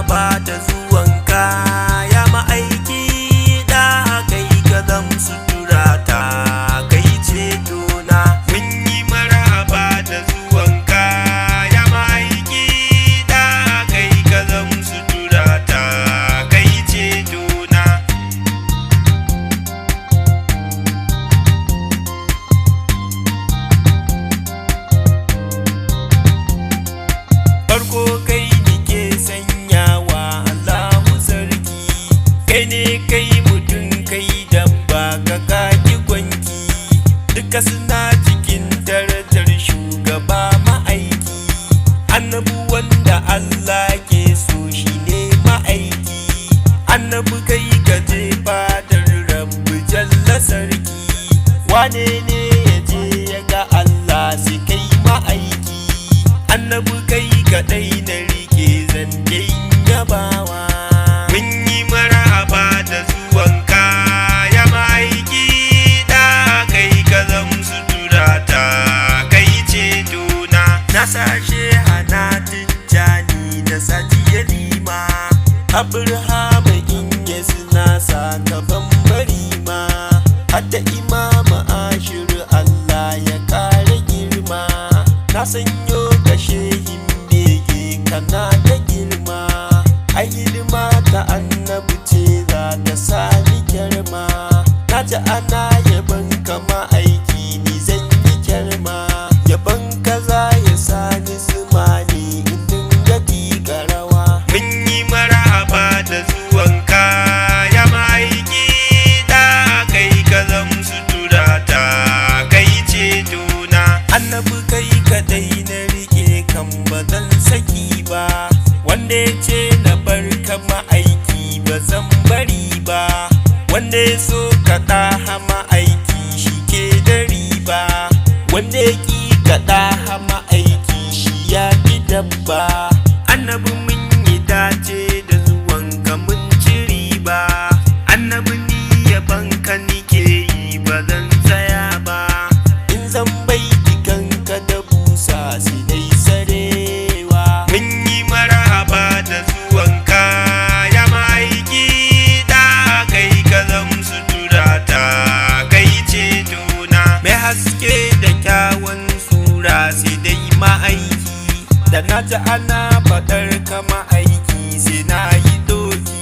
marhaba da zuwanka ya ma'aiki da kai ka zam suturata kai cetona. Mun yi marhaba da zuwanka ya ma'aiki da kai ka zam suturata kai cetona. Farko kai nike sanyawa Allahu sarki, kai ne kai mutum kai dabba ka kaki gwanki, duka suna cikin darajar shugaba ma'aiki. Annabi wanda Allah ke so shi ne ma'aiki, annabi kai ka je fadar Rabbi jalla sarki. Wane ne ya je ya ga Allah sai kai ma'aiki, annabi kai kaɗai na rike zance yabawa. Mun yi marhaba da zuwanka ya ma'aiki da kai ka zam suturata kai cetona. Na sashe hana tijjani na sati ya lima, Abrahama in ya suna sakaban bari ma, hadda imama ashiru Allah ya kare girma. Na sanyo kashe kana da girma, ai hidima ta annabi ce za ta sani girma. Na ji ana yaban kama aiki ni zan yi girma, yaban kaza ya sani zumani in dinga tiƙa rawa. Mun yi marhaba da zuwanka ya ma'aiki da kai ka zam suturata kai cetona. Annabi kai kaɗai na rike kan ba zan saki ba, wanda ya ce na bar kama aiki ba zan bari ba. Wanda ya so kaɗa hama aiki shi ke da riba, wanda ya ƙi kaɗa hama aiki shi ya fi dabba. Annabi mun yi dace da zuwanka mun ci riba, annabi ni yabanka nike yi ba zan tsaya ba. In zan baiti kanka da busa sai dai sarewa. Mun yi marhaba da zuwanka ya ma'aiki da kai ka zam suturata kai cetona. Mai haske da kyawun sura sai dai ma'aiki, da na ji ana faɗar ka ma'aiki sai na yi doki.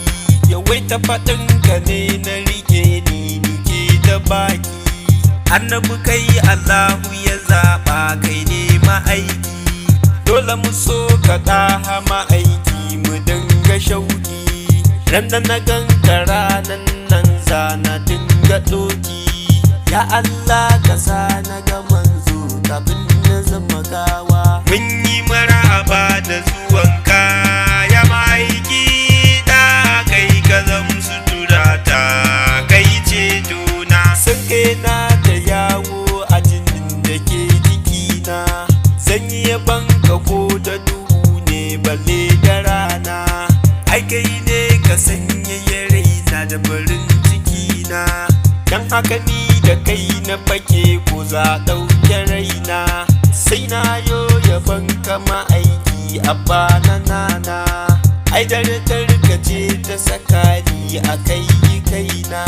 Yawaita faɗin ka ne na rike ni nike da baki, annabi kai Allahu ya zaɓa kai ne ma'aiki. Dole mu so ka ɗaha ma'aiki mu dinga shauki, ran da na ganka ranan nan za na dinga ɗoki. Ya Allah ka sa na ga manzo kafin na zama gawa. Mun yi marhaba da zuwanka ya ma'aiki da kai ka zam suturata kai cetona. Sun na da yawo a jinin da ke jikina, zan yi yabanka ko da duhu ne balle da rana. Ai kai ne ka sanya ya raina da farin cikina, dan haka ni da kai na fake ko za ɗauke raina. Sai na yo yabanka ma'aiki abba na nana, ai darajar ka ce ta saka ni a kai kaina.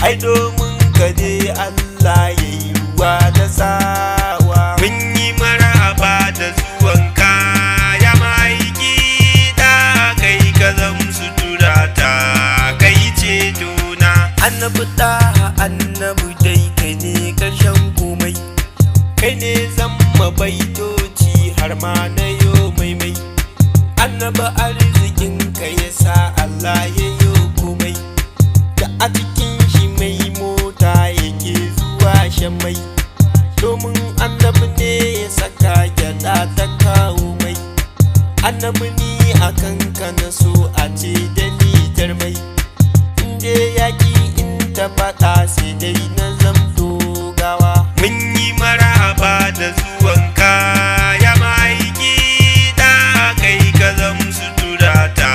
Ai domin ka ne Allah ya yi ruwa da tsawa. Mun yi marhaba da zuwanka ya ma'aiki da kai ka zam suturata kai cetona. Annabi ɗaha annabi dai kai ne ƙarshen komai, kai ne zama baitoci har ma na yo maimai. Annabi arzikin ka ya sa Allah ya yo komai, da a cikin shi mai mota yake zuwa shan mai. Domin annabi ne ya saka gyaɗa ta kawo mai, annabi ni a kanka na so a ce da litar mai. Inda yaƙi in ta faɗa sai dai na zamto gawa. Mun yi marhaba da zuwanka ya ma'aiki da kai ka zam suturata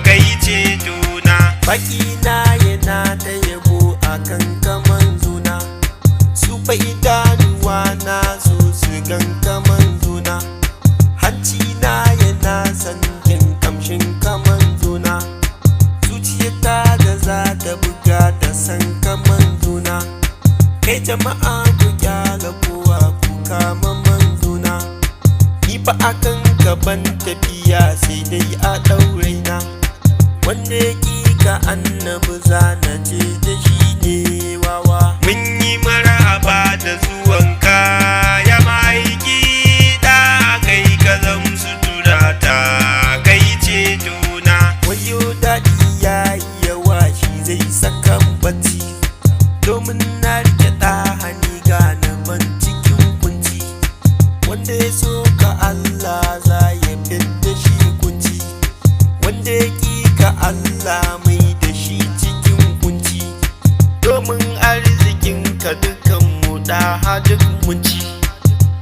kai cetona. Baki na yana ta yabo a kan kaman zuna, su fa idanuwa na so su gan kaman zuna. Hanci na yana san jin kamshin kaman ya ƙi ka Allah mai da shi cikin kunci, domin arzikin ka dukan mu da duk mun ci.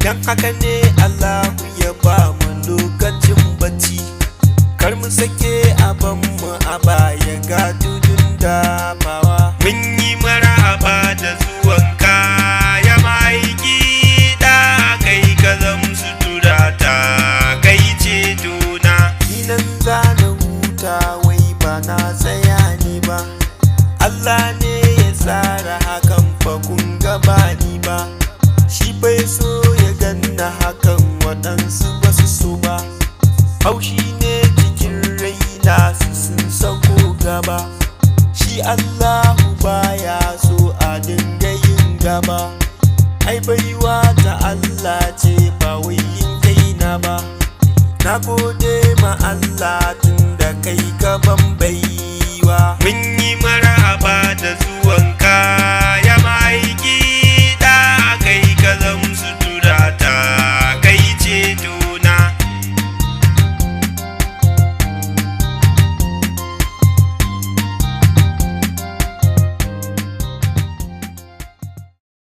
Dan haka ne Allahu ya ba mu lokacin bacci, kar mu sake aban mu a baya ga tudun dafawa. Mun yi marhaba da zuwanka ya aiki, da kai ka zam sutura ta kai cetona. Ni nan za na huta wai ba na tsaya ne ba, Allah ne ya tsara hakan fa kun gaba ni ba. Shi bai so ya ganna hakan waɗansu ba su so ba, haushi ne cikin raina su sun sako gaba. Shi Allahu baya so a dinga yin gaba, ai baiwa ta Allah ce ba wai yin kaina ba. Na gode ma Allah tun da kai gaban baiwa. Mun yi marhaba da zuwan